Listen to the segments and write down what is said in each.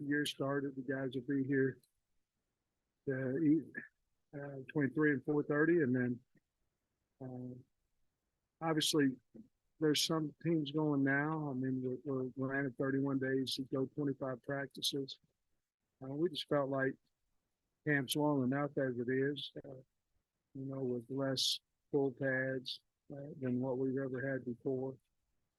year started, the guys will be here to eat 23 and 4:30, and then obviously there's some teams going now. I mean, we're ran at 31 days to go 25 practices. We just felt like camp's long enough as it is, with less full pads than what we've ever had before.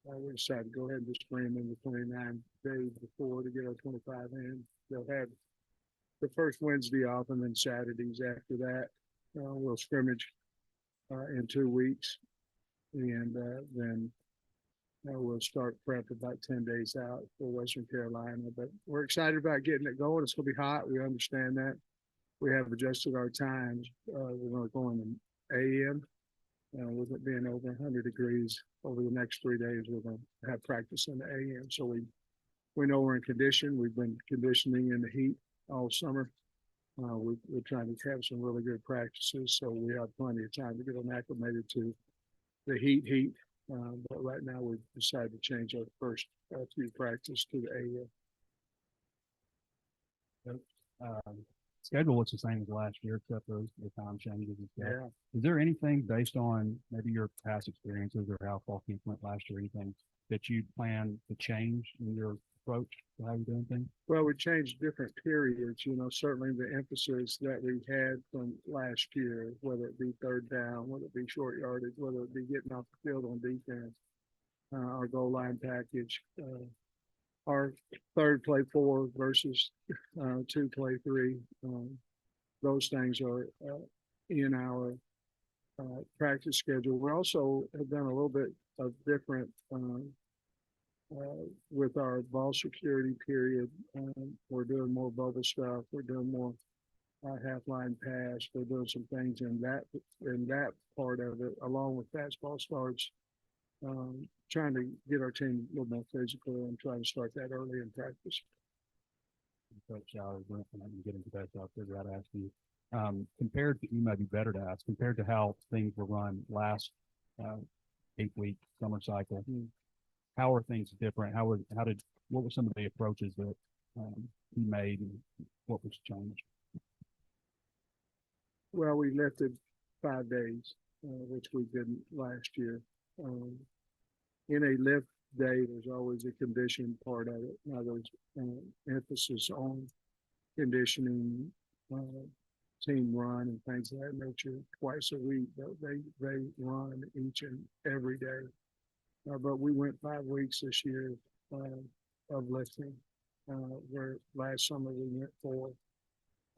We decided to go ahead and just bring them in the 29 days before to get our 25 in. They'll have the first Wednesday off, and then Saturdays after that. We'll scrimmage in 2 weeks, and then we'll start prep about 10 days out for Western Carolina. But we're excited about getting it going. It's going to be hot. We understand that. We have adjusted our times. We're going to go in the AM. With it being over 100 degrees over the next 3 days, we're going to have practice in the AM. So we know we're in condition. We've been conditioning in the heat all summer. We're trying to have some really good practices, so we have plenty of time to get them acclimated to the heat. But right now we've decided to change our first few practice to the AM. Schedule looks the same as last year, except for the time changes and stuff. Yeah. Is there anything based on maybe your past experiences or how fall camp went last year, anything that you plan to change in your approach to how you're doing things? Well, we changed different periods. Certainly the emphasis that we had from last year, whether it be third down, whether it be short yardage, whether it be getting off the field on defense, our goal line package, our third play 4 versus 2 play 3. Those things are in our practice schedule. We also have done a little bit of different with our ball security period. We're doing more bubble stuff. We're doing more half line pass. We're doing some things in that part of it, along with fastball starts. Trying to get our team a little more physical and trying to start that early in practice. Coach, I can get into that, so I'll figure out to ask you. Compared to, you might be better to ask, compared to how things were run last 8-week summer cycle, how are things different? What were some of the approaches that he made, and what was changed? Well, we lifted 5 days, which we didn't last year. In a lift day, there's always a condition part of it. Now there's emphasis on conditioning, team run and things of that nature twice a week. They run each and every day. But we went 5 weeks this year of lifting, where last summer we went 4.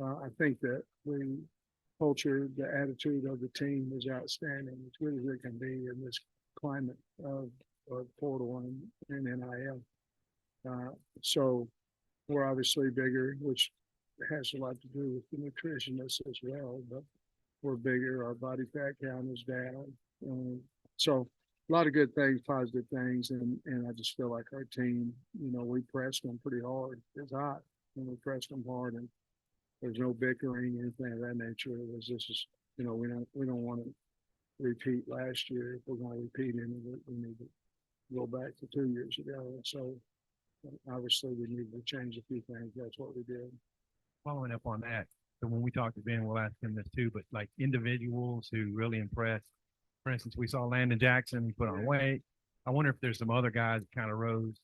I think that the culture, the attitude of the team is outstanding. As good as it can be in this climate of portal and NIL. So we're obviously bigger, which has a lot to do with the nutritionists as well, but we're bigger. Our body fat count is down. So a lot of good things, positive things. And I just feel like our team, we pressed them pretty hard. It's hot, and we pressed them hard, and there's no bickering, anything of that nature. It was just, we don't want to repeat last year. If we're going to repeat it, we need to go back to 2 years ago. And so obviously we need to change a few things. That's what we did. Following up on that, so when we talked to Ben, we'll ask him this too, but like individuals who really impressed. For instance, we saw Landon Jackson, he put on weight. I wonder if there's some other guys that kind of rose,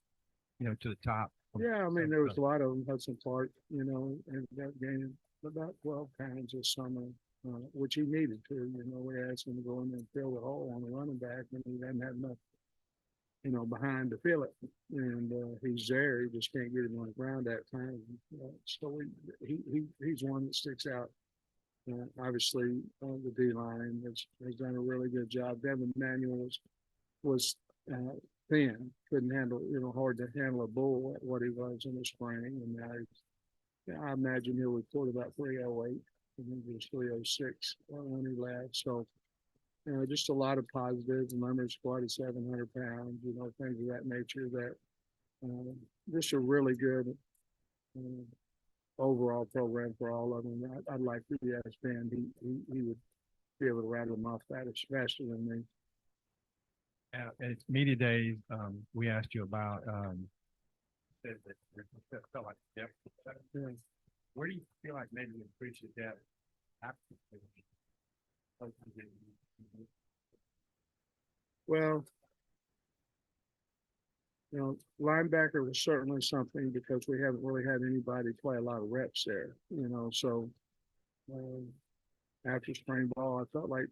to the top. Yeah, I mean, there was a lot of them. Hudson Clark, and that gained about 12 pounds this summer, which he needed to. We asked him to go in there and fill the hole on the running back, and he doesn't have enough, behind to fill it. And he's there. He just can't get him on the ground that time. So he's one that sticks out. Obviously, the D-line has done a really good job. Devin Manuel was thin, couldn't handle, hard to handle a bull at what he was in the spring. And now I imagine he'll report about 308. I think it was 306 when he left. So, just a lot of positives. The number squad is 700 pounds, things of that nature that just a really good overall program for all of them. I'd like to be asked Ben. He would be able to rattle them off faster than me. At media days, we asked you about said that felt like depth. Yeah. Where do you feel like maybe you increase the depth after? Well, linebacker was certainly something because we haven't really had anybody play a lot of reps there, so after spring ball, I felt like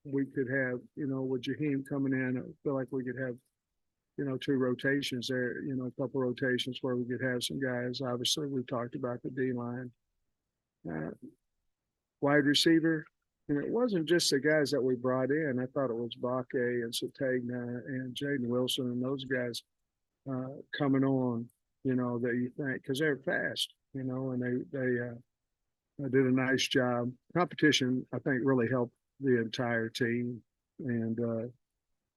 we could have, with Jaheim coming in, I feel like we could have, two rotations there, a couple rotations where we could have some guys. Obviously, we talked about the D line. Wide receiver, and it wasn't just the guys that we brought in. I thought it was Bakke and Sategna and Jaden Wilson and those guys coming on, that you think, because they're fast, and they did a nice job. Competition, I think, really helped the entire team. And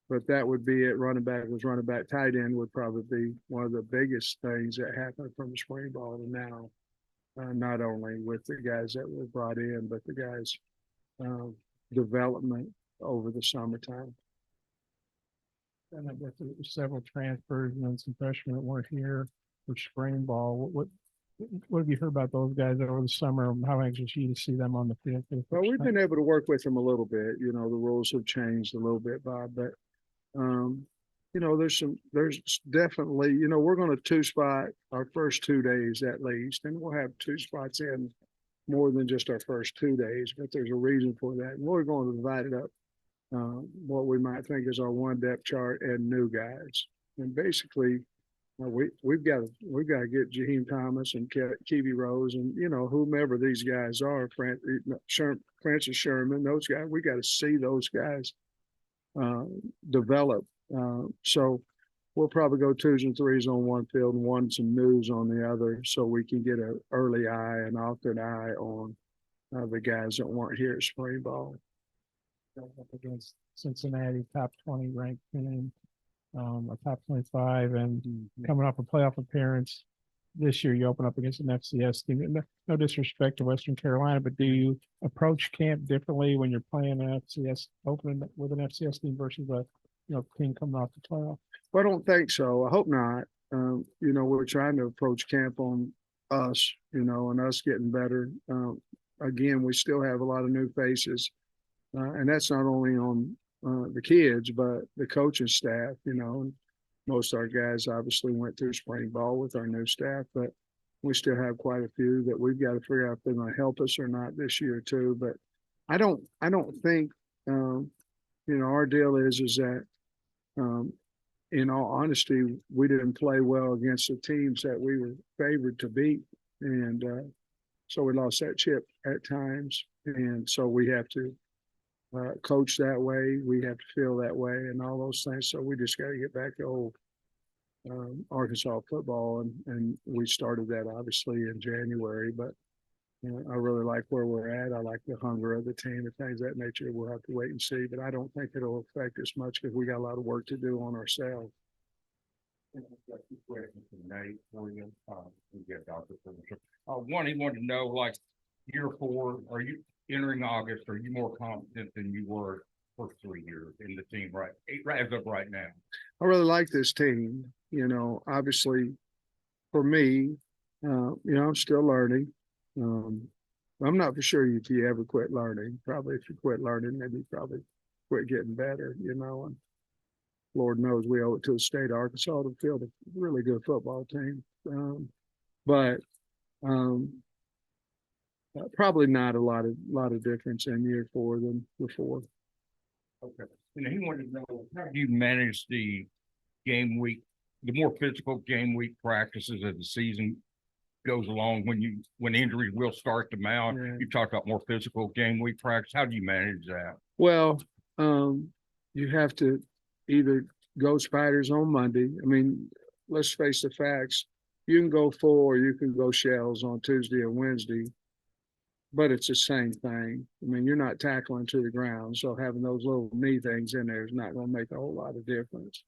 but that would be it. Running back was running back. Tight end would probably be one of the biggest things that happened from spring ball to now. Not only with the guys that were brought in, but the guys' development over the summertime. And I guess there were several transfers and then some freshmen that weren't here for spring ball. What have you heard about those guys over the summer? How anxious are you to see them on the field? Well, we've been able to work with them a little bit. The rules have changed a little bit, Bob, but there's definitely, we're going to two spot our first 2 days at least, and we'll have two spots in more than just our first 2 days, but there's a reason for that. And we're going to divide it up, what we might think is our one depth chart and new guys. And basically, we've got to get Jaheim Thomas and Kiwi Rose and, whomever these guys are, Francis Sherman, those guys, we got to see those guys develop. So we'll probably go 2s and 3s on one field and 1s and news on the other, so we can get an early eye and alternate eye on the guys that weren't here at spring ball. Up against Cincinnati, top 20 ranked team, a top 25, and coming off a playoff appearance this year. You open up against an FCS team. No disrespect to Western Carolina, but do you approach camp differently when you're playing an FCS opening with an FCS team versus a team coming off the playoff? Well, I don't think so. I hope not. We're trying to approach camp on us, and us getting better. Again, we still have a lot of new faces, and that's not only on the kids, but the coaching staff, and most of our guys obviously went through spring ball with our new staff, but we still have quite a few that we've got to figure out if they're going to help us or not this year too. But I don't think, our deal is that, in all honesty, we didn't play well against the teams that we were favored to beat. And so we lost that chip at times. And so we have to coach that way. We have to feel that way and all those things. So we just got to get back to old Arkansas football. And we started that obviously in January. But I really like where we're at. I like the hunger of the team and things of that nature. We'll have to wait and see, but I don't think it'll affect us much because we got a lot of work to do on ourselves. One, he wanted to know, like, year 4, are you entering August? Are you more confident than you were first 3 years in the team right as of right now? I really like this team. Obviously, for me, I'm still learning. I'm not for sure if you ever quit learning. Probably if you quit learning, maybe you probably quit getting better, and Lord knows we owe it to the state of Arkansas to field a really good football team. But probably not a lot of difference in year 4 than before. Okay. And he wanted to know, how do you manage the game week, the more physical game week practices as the season goes along, when injuries will start to mount? Yeah. You talked about more physical game week practice. How do you manage that? Well, you have to either go spiders on Monday. I mean, let's face the facts. You can go full or you can go shells on Tuesday or Wednesday, but it's the same thing. I mean, you're not tackling to the ground, so having those little knee things in there is not going to make a whole lot of difference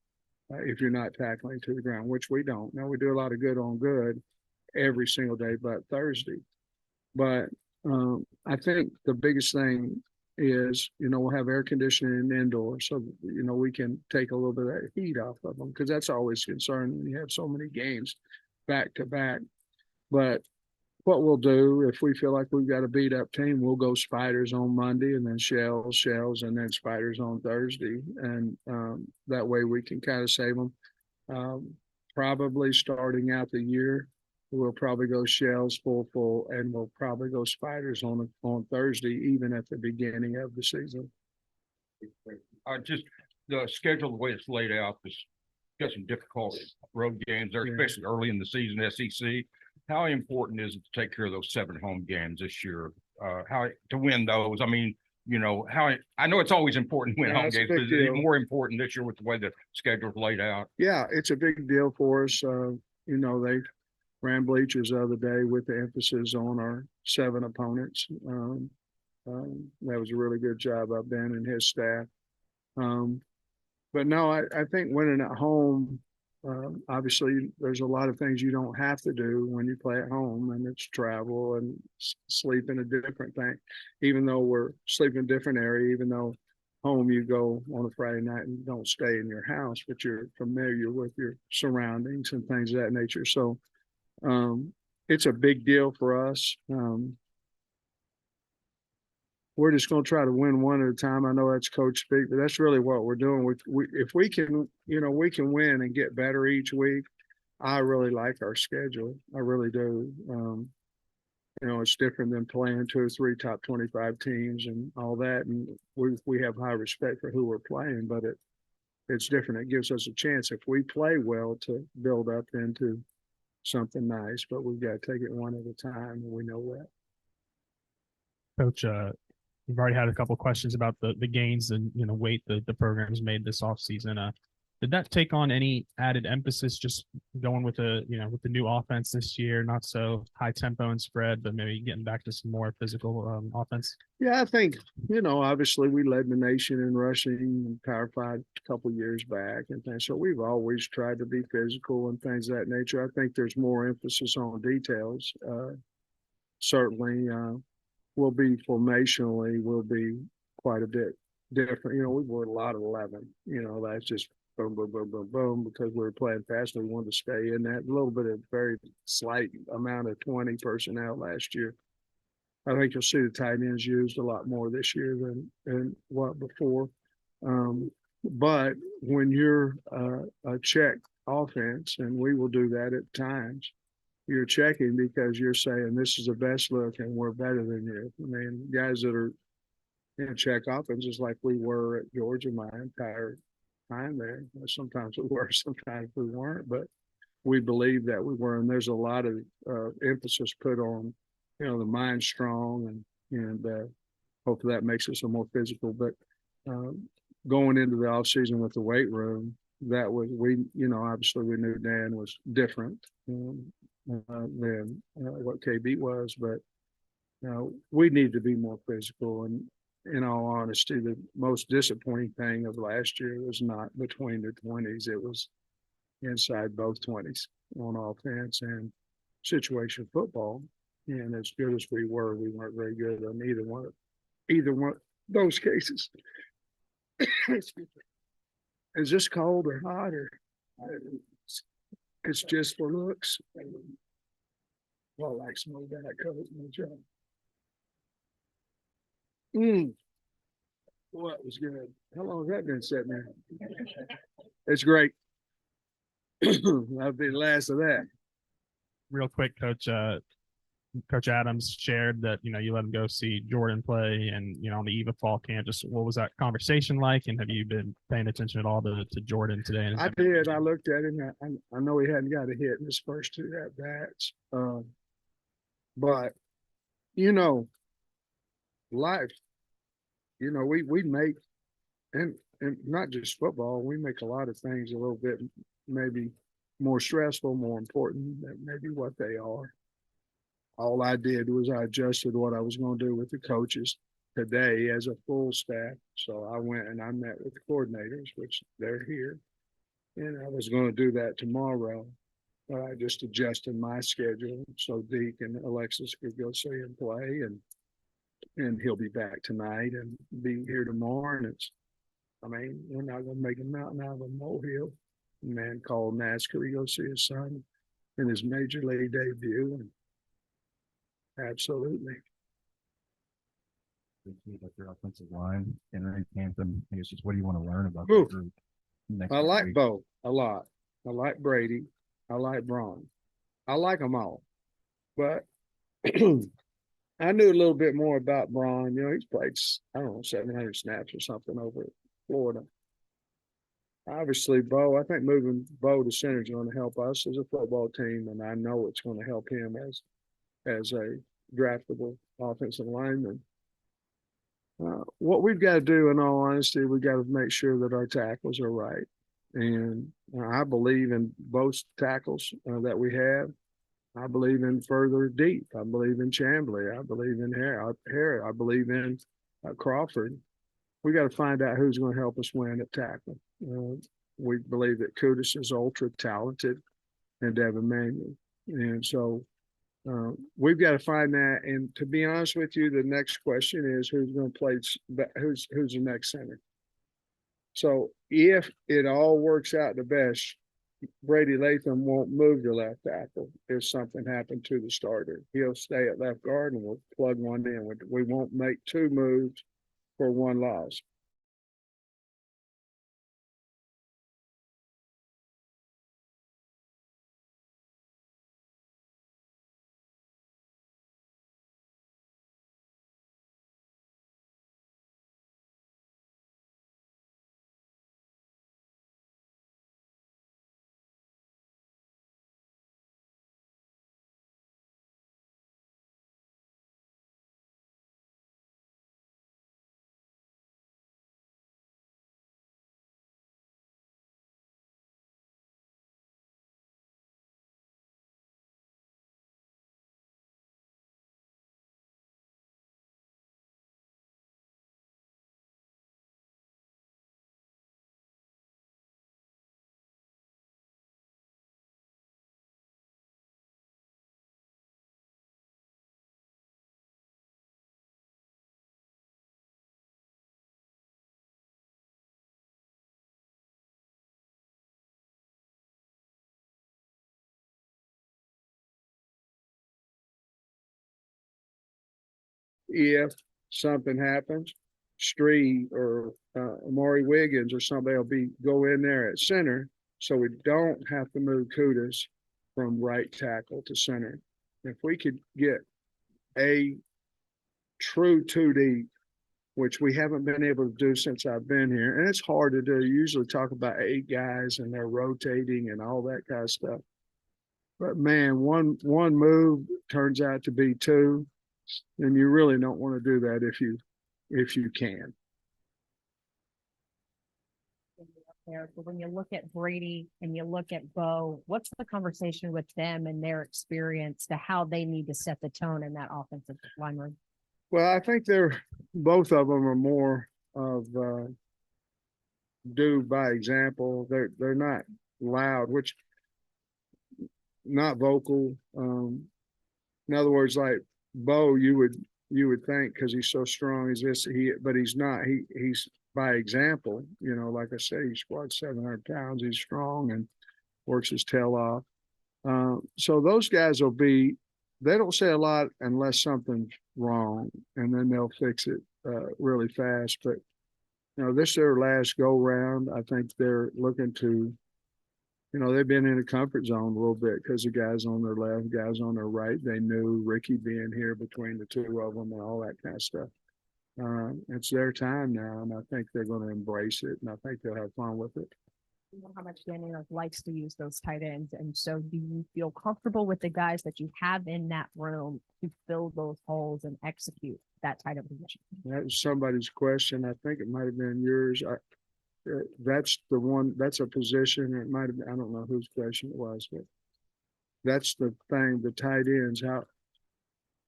if you're not tackling to the ground, which we don't. Now, we do a lot of good on good every single day but Thursday. But I think the biggest thing is, we'll have air conditioning indoors, so, we can take a little bit of that heat off of them, because that's always a concern when you have so many games back to back. But what we'll do, if we feel like we've got a beat up team, we'll go spiders on Monday, and then shells, and then spiders on Thursday. And that way we can kind of save them. Probably starting out the year, we'll probably go shells full, and we'll probably go spiders on Thursday, even at the beginning of the season. Just the schedule, the way it's laid out, is got some difficult road games there, Yeah. especially early in the season, SEC. How important is it to take care of those 7 home games this year? How to win those? I mean, I know it's always important to win Yeah, home it's a games, big but it's deal. even more important this year with the way the schedule's laid out. Yeah, it's a big deal for us. They ran bleachers the other day with the emphasis on our 7 opponents. That was a really good job by Ben and his staff. But no, I think winning at home, obviously there's a lot of things you don't have to do when you play at home, and it's travel and sleep in a different thing. Even though we're sleeping in a different area, even though home you go on a Friday night and don't stay in your house, but you're familiar with your surroundings and things of that nature. So it's a big deal for us. We're just going to try to win one at a time. I know that's coach speak, but that's really what we're doing. If we can, we can win and get better each week. I really like our schedule. I really do. It's different than playing 2 or 3 top 25 teams and all that. And we have high respect for who we're playing, but it's different. It gives us a chance, if we play well, to build up into something nice, but we've got to take it one at a time, and we know that. Coach, we've already had a couple of questions about the gains and weight that the program's made this offseason. Did that take on any added emphasis, just going with the new offense this year, not so high tempo and spread, but maybe getting back to some more physical offense? Yeah, I think, obviously we led the nation in rushing and Power 5 a couple of years back and things. So we've always tried to be physical and things of that nature. I think there's more emphasis on details. Certainly, will be formationally, will be quite a bit different. We were a lot of 11. That's just boom, boom, boom, boom, boom, because we were playing fast. We wanted to stay in that. A little bit of very slight amount of 20 personnel last year. I think you'll see the tight ends used a lot more this year than what before. But when you're a check offense, and we will do that at times, you're checking because you're saying this is the best look and we're better than you. I mean, guys that are in check offenses like we were at Georgia my entire time there. Sometimes we were, sometimes we weren't, but we believe that we were. And there's a lot of emphasis put on, the mind strong, and hopefully that makes us a more physical. But going into the off season with the weight room, that was, obviously we knew Dan was different than what KB was, but we need to be more physical. And in all honesty, the most disappointing thing of last year was not between the 20s. It was inside both 20s on offense and situation football. And as good as we weren't very good on either one of those cases. Is this cold or hot, or it's just for looks? Well, like some old guy coat in the job. What was good? How long has that been sitting there? It's great. That'll be the last of that. Real quick, Coach. Coach Adams shared that you let him go see Jordan play, and on the eve of fall camp. Just what was that conversation like, and have you been paying attention at all to Jordan today? I did. I looked at him. I know he hadn't got a hit in his first 2 at bats, but life. We make, and not just football. We make a lot of things a little bit maybe more stressful, more important than maybe what they are. All I did was I adjusted what I was going to do with the coaches today as a full staff. So I went and I met with the coordinators, which they're here. And I was going to do that tomorrow. But I just adjusted my schedule so Deke and Alexis could go see him play. And and he'll be back tonight and be here tomorrow. And we're not gonna make a mountain out of a molehill. A man called and asked, could he go see his son in his major league debut? And absolutely. Like your offensive line, entering Hampton. I guess just what do you want to learn about the Oof. group? Next I like week? Bo a lot. I like Brady. I like Braun. I like them all. But I knew a little bit more about Braun. You know, he's played, I don't know, 700 snaps or something over at Florida. Obviously, Bo, I think moving Bo to center is going to help us as a football team, and I know it's going to help him as a draftable offensive lineman. What we've got to do, in all honesty, we've got to make sure that our tackles are right. And I believe in both tackles that we have. I believe in further deep. I believe in Chamblee. I believe in Harris. I believe in Crawford. We got to find out who's going to help us win at tackle. We believe that Kudus is ultra talented and Devin Manuel. And so we've got to find that. And to be honest with you, the next question is who's going to play, who's the next center. So if it all works out the best, Brady Latham won't move to left tackle if something happened to the starter. He'll stay at left guard and we'll plug one in. We won't make two moves for one loss. If something happens, Street or Amari Wiggins or somebody will go in there at center, so we don't have to move Kudus from right tackle to center. If we could get a true 2D, which we haven't been able to do since I've been here, and it's hard to do. You usually talk about 8 guys and they're rotating and all that kind of stuff. But man, one move turns out to be 2. And you really don't want to do that if you can. There, but when you look at Brady and you look at Bo, what's the conversation with them and their experience to how they need to set the tone in that offensive line room? Well, I think both of them are more of do by example. They're not loud, which not vocal. In other words, like Bo, you would think because he's so strong, but he's not. He's by example. You know, like I say, he squats 700 pounds. He's strong and works his tail off. So those guys they don't say a lot unless something's wrong, and then they'll fix it really fast. But you know, this is their last go round. I think they're looking to. You know, they've been in a comfort zone a little bit because the guys on their left, guys on their right, they knew Ricky being here between the two of them and all that kind of stuff. It's their time now, and I think they're going to embrace it, and I think they'll have fun with it. You know how much Danny likes to use those tight ends, and so do you feel comfortable with the guys that you have in that room to fill those holes and execute that tight end position? That was somebody's question. I think it might have been yours. That's the one. That's a position. It might have been. I don't know whose question it was, but that's the thing. The tight ends. How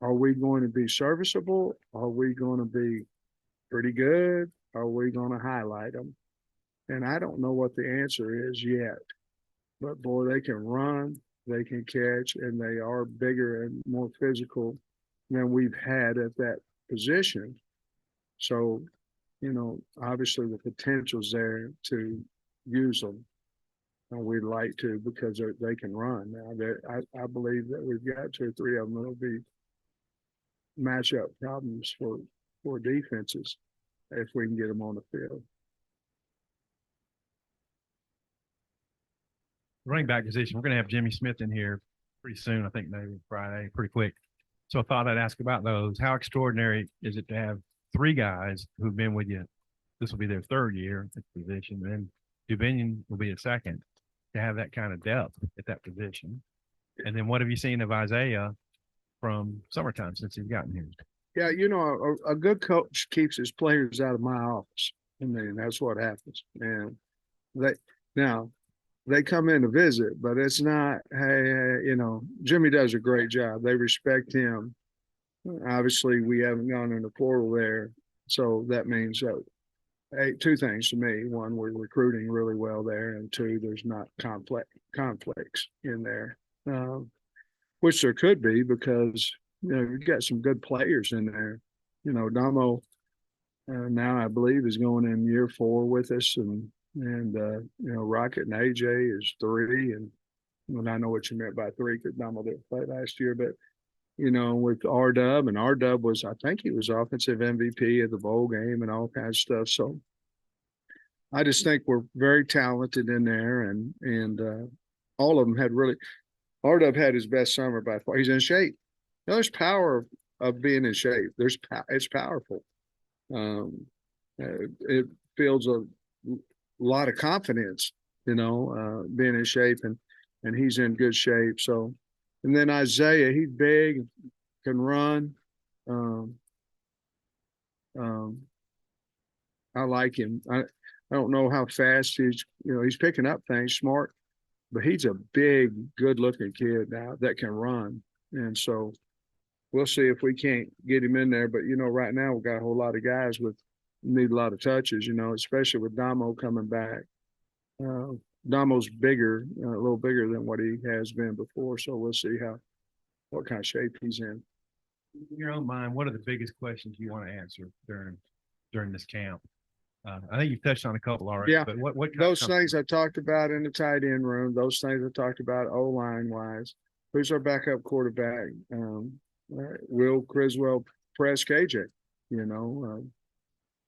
are we going to be serviceable? Are we going to be pretty good? Are we going to highlight them? And I don't know what the answer is yet. But boy, they can run, they can catch, and they are bigger and more physical than we've had at that position. So, obviously the potential's there to use them. And we'd like to because they can run. Now, I believe that we've got 2 or 3 of them that'll be matchup problems for defenses if we can get them on the field. Running back position, we're gonna have Jimmy Smith in here pretty soon, I think maybe Friday, pretty quick. So I thought I'd ask about those. How extraordinary is it to have 3 guys who've been with you? This will be their 3rd year at the position, and Dubinion will be a 2nd, to have that kind of depth at that position. And then what have you seen of Isaiah from summertime since he's gotten here? Yeah, a good coach keeps his players out of my office, and then that's what happens. And they come in to visit, but it's not, hey, Jimmy does a great job. They respect him. Obviously, we haven't gone in the portal there, so that means that, hey, 2 things to me. 1, we're recruiting really well there, and 2, there's not conflicts in there, which there could be because you've got some good players in there. Damo now I believe is going in year 4 with us, and Rocket and AJ is 3, and I know what you meant by 3 because Damo didn't play last year, but with R-Dub, and R-Dub was, I think he was offensive MVP of the bowl game and all kinds of stuff. So I just think we're very talented in there, and all of them had really, R-Dub had his best summer by far. He's in shape. There's power of being in shape. It's powerful. It feels a lot of confidence, being in shape, and he's in good shape. So, and then Isaiah, he's big, can run. I like him. I don't know how fast he's picking up things, smart, but he's a big, good-looking kid now that can run. And so we'll see if we can't get him in there. But, right now we've got a whole lot of guys need a lot of touches, especially with Damo coming back. Damo's bigger, a little bigger than what he has been before. So we'll see what kind of shape he's in. In your own mind, what are the biggest questions you want to answer during this camp? I think you've touched on a couple already. Yeah, but what those things I talked about in the tight end room, those things I talked about O-line wise. Who's our backup quarterback? Will Criswell press KJ?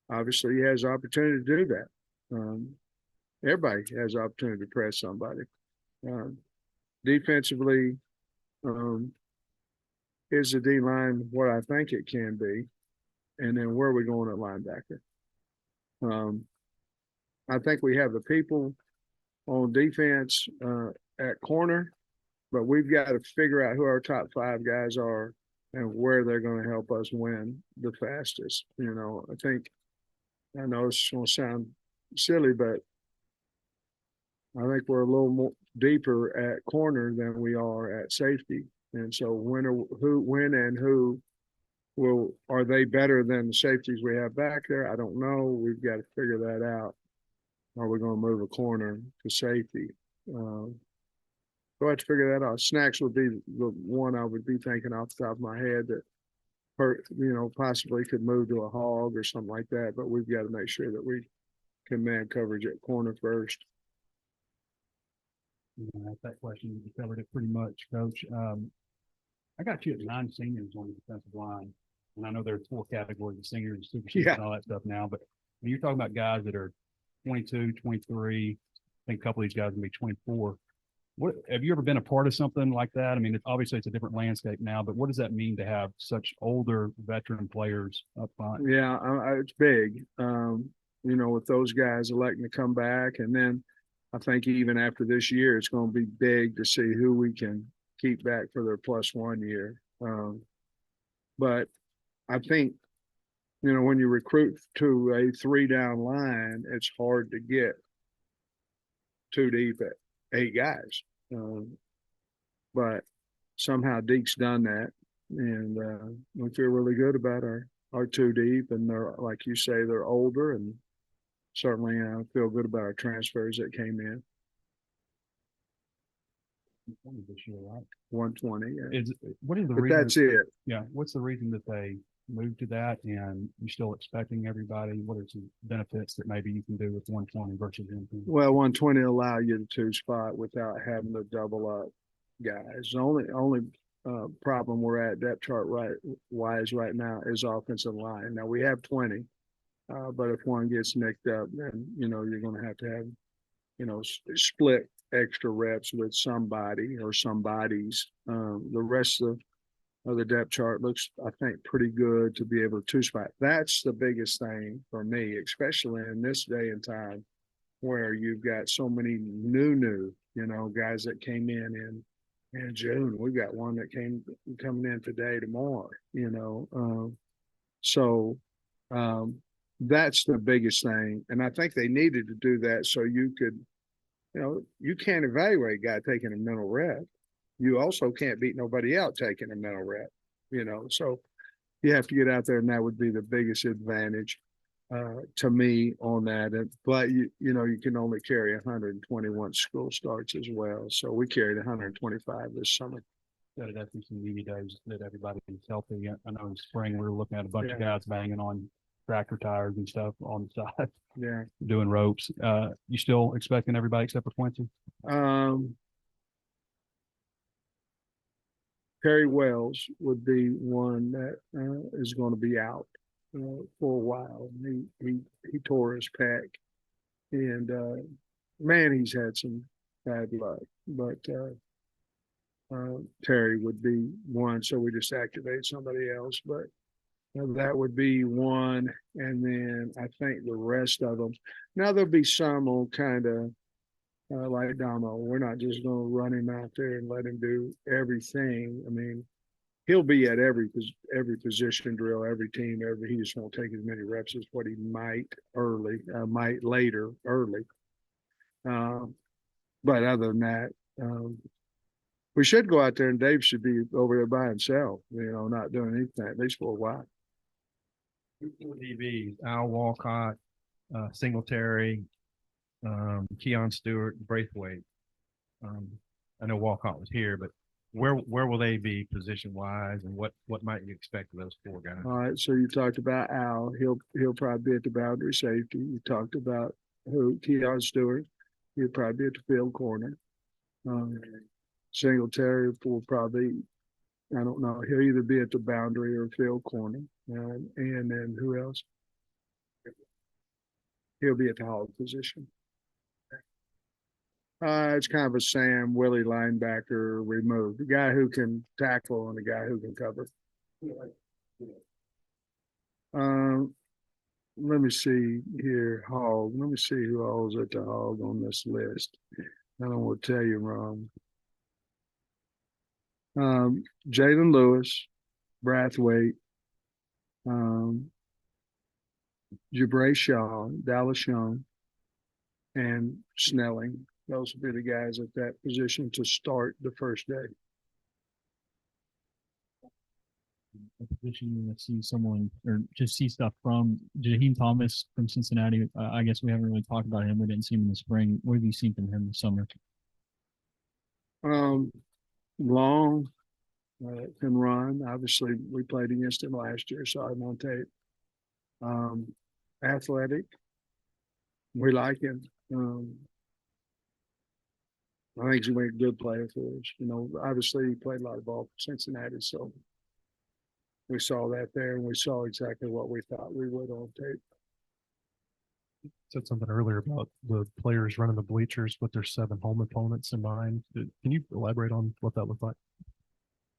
Obviously he has the opportunity to do that. Everybody has the opportunity to press somebody. Defensively, is the D line what I think it can be? And then where are we going at linebacker? I think we have the people on defense at corner, but we've got to figure out who our top 5 guys are and where they're going to help us win the fastest. I know it's going to sound silly, but I think we're a little more deeper at corner than we are at safety. And so when and who are they better than the safeties we have back there? I don't know. We've got to figure that out. Are we going to move a corner to safety? So I have to figure that out. Snacks would be the one I would be thinking off the top of my head that possibly could move to a hog or something like that. But we've got to make sure that we can man coverage at corner first. That question, you covered it pretty much, Coach. I got you at 9 seniors on the defensive line, and I know there's 4 categories of seniors, super seniors, and all that stuff now. But when you're talking about guys that are 22, 23, I think a couple of these guys will be 24. What have you ever been a part of something like that? I mean, obviously it's a different landscape now, but what does that mean to have such older veteran players up front? Yeah, it's big. With those guys electing to come back, and then I think even after this year, it's going to be big to see who we can keep back for their +1 year. But I think, when you recruit to a 3-down line, it's hard to get too deep at 8 guys. But somehow Deke's done that. And we feel really good about our 2 deep. And they're, like you say, they're older. And certainly I feel good about our transfers that came in. This year, right? 120. Yeah. What is the But reason? that's it. Yeah. What's the reason that they move to that, and you're still expecting everybody? What are some benefits that maybe you can do with 120 versus anything? Well, 120 allow you to two spot without having to double up guys. The only problem we're at depth chart wise right now is offensive line. Now we have 20, but if one gets nicked up, then you're going to have split extra reps with somebody or somebody's. The rest of the depth chart looks, I think, pretty good to be able to two spot. That's the biggest thing for me, especially in this day and time where you've got so many new, guys that came in June. We've got one that coming in today, tomorrow, so that's the biggest thing. And I think they needed to do that so you could, you can't evaluate a guy taking a mental rep. You also can't beat nobody out taking a mental rep, so you have to get out there, and that would be the biggest advantage to me on that. But you can only carry 120 once school starts as well. So we carried 125 this summer. Got it after some media days that everybody is healthy. I know in spring we were looking at a bunch of Yeah. guys banging on tractor tires and stuff on the side, Yeah. doing ropes. You still expecting everybody except for Quincy? Perry Wells would be one that is going to be out for a while. He tore his pec, and man, he's had some bad luck. But Terry would be one, so we just activate somebody else. But that would be one, and then I think the rest of them. Now there'll be some on kind of like Damo. We're not just going to run him out there and let him do everything. I mean, he'll be at every position drill, every team, he just won't take as many reps as what he might later. But other than that, we should go out there, and Dave should be over there by himself, not doing anything, at least for a while. DBs, Al Walcott, Singletary, Keon Stewart, Braithwaite. I know Walcott was here, but where will they be position wise, and what might you expect of those four guys? All right, so you talked about Al. He'll probably be at the boundary safety. You talked about Keon Stewart. He'll probably be at the field corner. Singletary will probably, I don't know, he'll either be at the boundary or field corner. And then who else? He'll be at the hog position. It's kind of a Sam Willie linebacker removed, the guy who can tackle and the guy who can cover. Let me see here, hog. Let me see who all's at the hog on this list. I don't want to tell you wrong. Jalen Lewis, Brathwaite, Jabray Shaw, Dallas Young, and Snelling. Those would be the guys at that position to start the first day. A position to see someone or just see stuff from Jaheim Thomas from Cincinnati. I guess we haven't really talked about him. We didn't see him in the spring. What have you seen from him this summer? Long, can run. Obviously, we played against him last year, saw him on tape. Athletic. We like him. I think he's a very good player for us. Obviously he played a lot of ball for Cincinnati, so we saw that there, and we saw exactly what we thought we would on tape. Said something earlier about the players running the bleachers with their 7 home opponents in mind. Can you elaborate on what that looked like?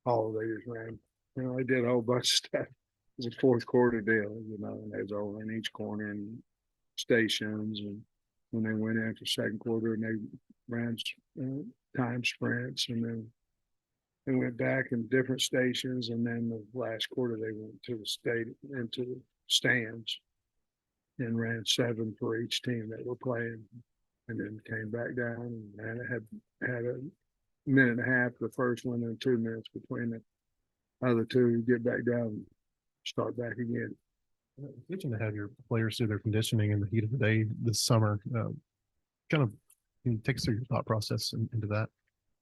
Oh, they just ran. They did a whole bunch of stuff. It was a fourth quarter deal, and they was over in each corner and stations, and when they went into second quarter, and they ran time sprints, and then they went back in different stations, and then the last quarter they went to into the stands and ran 7 for each team that were playing, and then came back down and had a minute and a half the first one and 2 minutes between the other two, get back down and start back again. It's good to have your players do their conditioning in the heat of the day this summer. Kind of can you take us through your thought process into that?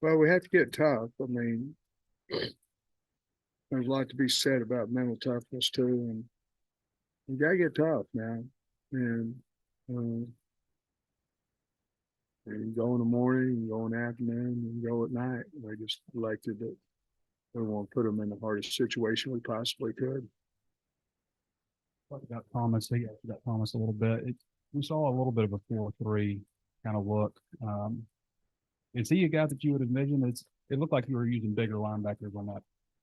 Well, we have to get tough. I mean, there's a lot to be said about mental toughness too, and you gotta get tough, man. And you go in the morning, you go in the afternoon, you go at night. We just elected that we want to put them in the hardest situation we possibly could. Talk about Thomas. He asked about Thomas a little bit. We saw a little bit of a 4-3 kind of look. Is he a guy that you would envision? It looked like you were using bigger linebackers on that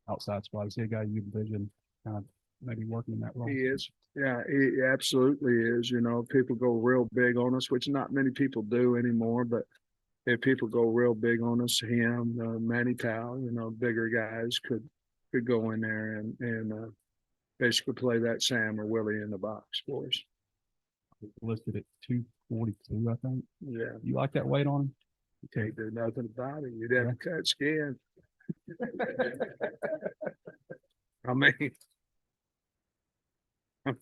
outside spot. Is he a guy you envision kind of maybe working in that role? He is. Yeah, he absolutely is. You know, people go real big on us, which not many people do anymore, but if people go real big on us, him, Manny Powell, you know, bigger guys could go in there and basically play that Sam or Willie in the box for us. Listed at 242, I think. Yeah, You like that weight on him? you can't do nothing about it. You'd have to cut skin. I mean,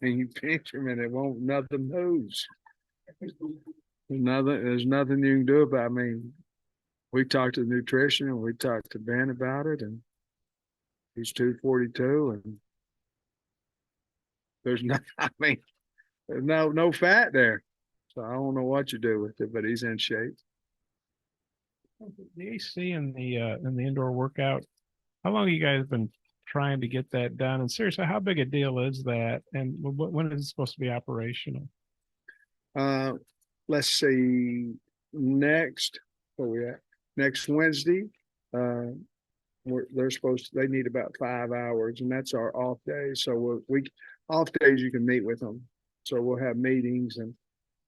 you pinch him and it won't, nothing moves. There's nothing you can do about it. I mean, we talked to the nutrition and we talked to Ben about it, and he's 242, and there's no, I mean, there's no fat there. So I don't know what you do with it, but he's in shape. The AC in the indoor workout, how long have you guys been trying to get that done? And seriously, how big a deal is that? And when is it supposed to be operational? Let's see, next Wednesday, they're supposed to, they need about 5 hours, and that's our off day. So we off days you can meet with them. So we'll have meetings and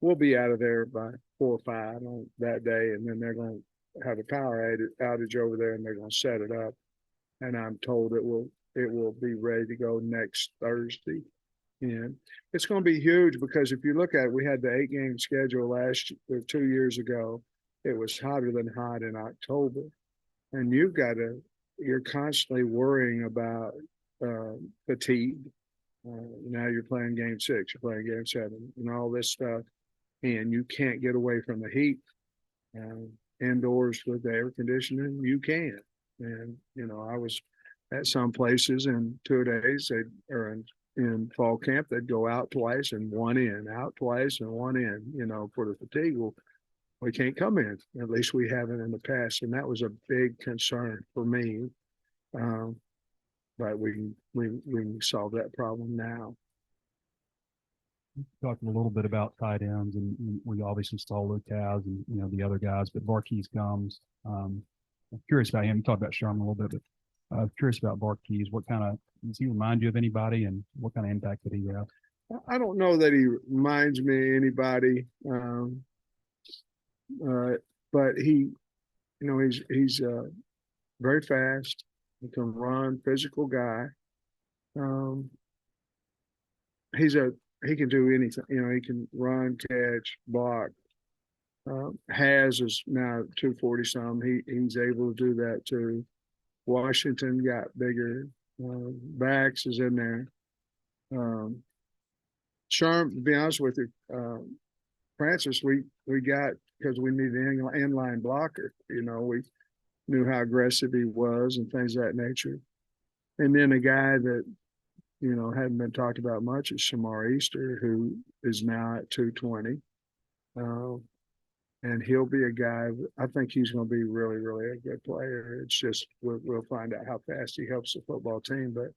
we'll be out of there by 4 or 5 on that day, and then they're going to have a power outage over there, and they're going to set it up. And I'm told it will be ready to go next Thursday. And it's going to be huge because if you look at it, we had the 8-game schedule 2 years ago. It was hotter than hot in October, and you're constantly worrying about fatigue. Now you're playing game 6, you're playing game 7, and all this stuff, and you can't get away from the heat. Indoors with the air conditioning, you can. And you know, I was at some places in 2 days, in fall camp, they'd go out twice and one in, out twice and one in, you know, for the fatigue. Well, we can't come in. At least we haven't in the past. And that was a big concern for me. But we can solve that problem now. Talking a little bit about tight ends, and we obviously saw Luke Taz and, you know, the other guys, but Barkeys comes. I'm curious about him. You talked about Sherman a little bit, but curious about Barkeys. What kind of, does he remind you of anybody, and what kind of impact did he have? I don't know that he reminds me of anybody, but he, you know, he's very fast. He can run, physical guy. He can do anything. You know, he can run, catch, block. Has is now 240 some. He's able to do that too. Washington got bigger. Bax is in there. Sherm, to be honest with you, Francis, we got because we needed an inline blocker. You know, we knew how aggressive he was and things of that nature. And then a guy that, you know, hadn't been talked about much is Shamar Easter, who is now at 220. And he'll be a guy, I think he's going to be really, really a good player. It's just, we'll find out how fast he helps the football team. But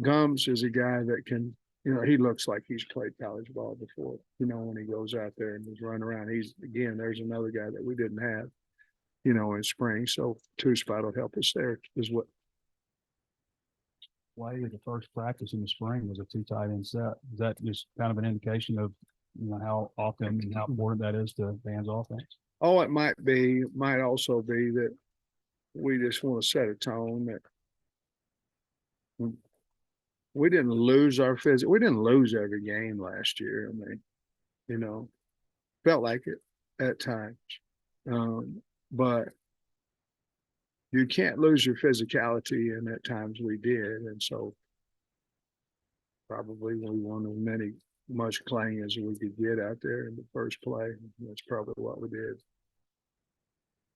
Gums is a guy that can, you know, he looks like he's played college ball before, you know, when he goes out there and he's running around. There's another guy that we didn't have, you know, in spring. So 2-spot will help us there is what. Why the first practice in the spring was a 2 tight end set? Is that just kind of an indication of, you know, how often and how important that is to Van's offense? Oh, it might be. It might also be that we just want to set a tone that we didn't lose our physical. We didn't lose every game last year. I mean, you know, felt like it at times. But you can't lose your physicality, and at times we did. And so probably we wanted much clang as we could get out there in the first play. That's probably what we did.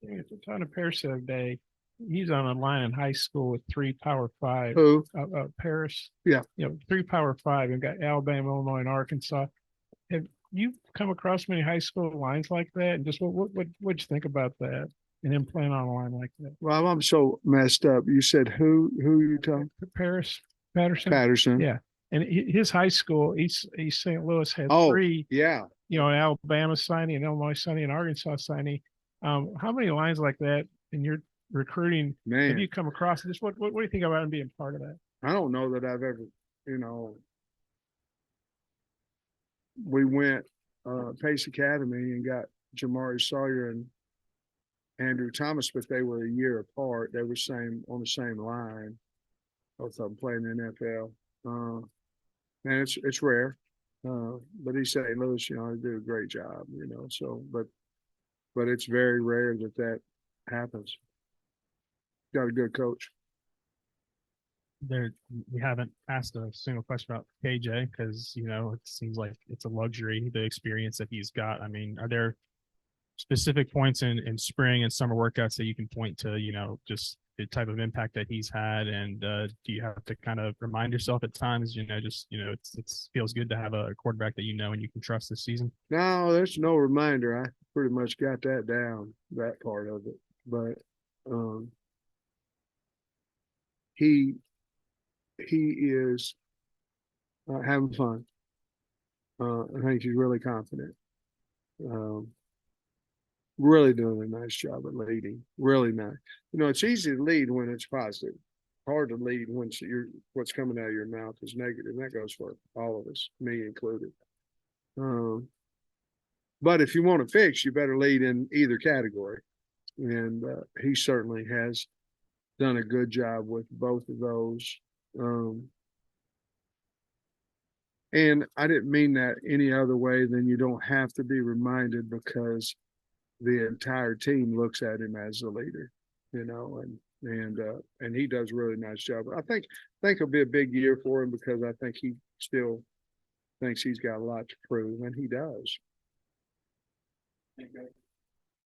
It's a ton of Parasite Day. he's on a line in high school with 3 Power 5. Who? Paris. Yeah. 3 Power 5 and got Alabama, Illinois, and Arkansas. Have you come across many high school lines like that? And just what'd you think about that? And then playing on a line like that? Well, I'm so messed up. You said who you talking? Paris, Patterson. Patterson. Yeah. And his high school, East St. Louis had Oh, 3, yeah. an Alabama signing, an Illinois signing, an Arkansas signing. How many lines like that in your recruiting have Man, you come across? Just what do you think about him being part of that? I don't know that I've ever, we went Pace Academy and got Jamari Sawyer and Andrew Thomas, but they were a year apart. They were on the same line. Both of them playing in the NFL. And it's rare. But East St. Louis, they do a great job, so but it's very rare that happens. Got a good coach. We haven't asked a single question about KJ because, it seems like it's a luxury, the experience that he's got. I mean, are there specific points in spring and summer workouts that you can point to, just the type of impact that he's had? And do you have to kind of remind yourself at times, it feels good to have a quarterback that and you can trust this season? No, there's no reminder. I pretty much got that down, that part of it. But he is having fun. I think he's really confident. Really doing a nice job at leading. Really nice. It's easy to lead when it's positive. Hard to lead when what's coming out of your mouth is negative. That goes for all of us, me included. But if you want to fix, you better lead in either category. And he certainly has done a good job with both of those. And I didn't mean that any other way than you don't have to be reminded, because the entire team looks at him as the leader, and he does a really nice job. I think it'll be a big year for him, because I think he still thinks he's got a lot to prove, and he does.